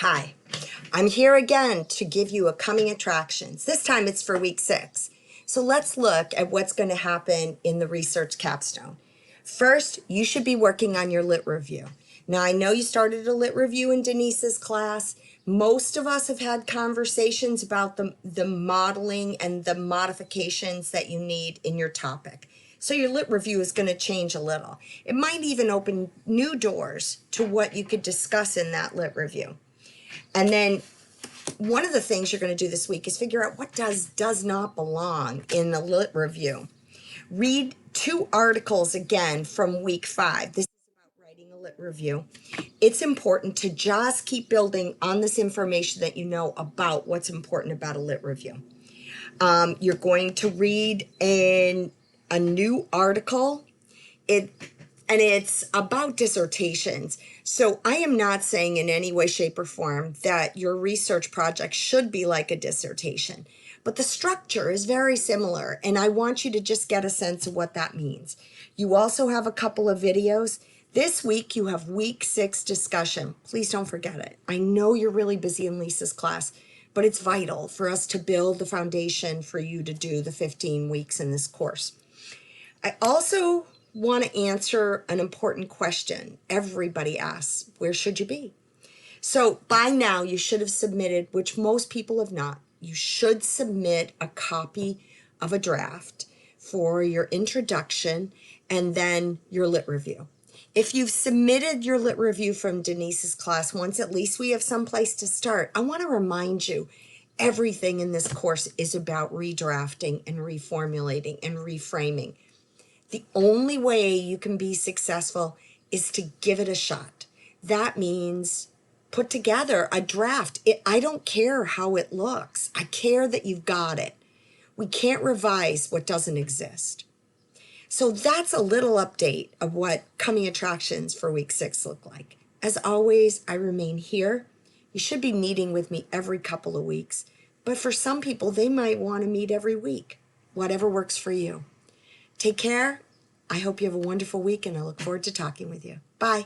Hi, I'm here again to give you a coming attractions. This time it's for week 6. So let's look at what's going to happen in the research capstone. First, you should be working on your lit review. Now, I know you started a lit review in Denise's class. Most of us have had conversations about the modeling and the modifications that you need in your topic. So your lit review is going to change a little. It might even open new doors to what you could discuss in that lit review. And then one of the things you're going to do this week is figure out what does not belong in the lit review. Read 2 articles again from week 5. This is about writing a lit review. It's important to just keep building on this information that you know about what's important about a lit review. You're going to read a new article. And it's about dissertations. So I am not saying in any way, shape, or form that your research project should be like a dissertation, but the structure is very similar, and I want you to just get a sense of what that means. You also have a couple of videos. This week you have week 6 discussion. Please don't forget it. I know you're really busy in Lisa's class, but it's vital for us to build the foundation for you to do the 15 weeks in this course. I also want to answer an important question everybody asks: where should you be? So by now you should have submitted, which most people have not. You should submit a copy of a draft for your introduction and then your lit review. If you've submitted your lit review from Denise's class once, at least we have some place to start. I want to remind you, everything in this course is about redrafting and reformulating and reframing. The only way you can be successful is to give it a shot. That means put together a draft. I don't care how it looks. I care that you've got it. We can't revise what doesn't exist. So that's a little update of what coming attractions for week 6 look like. As always, I remain here. You should be meeting with me every couple of weeks. But for some people, they might want to meet every week. Whatever works for you. Take care. I hope you have a wonderful week, and I look forward to talking with you. Bye.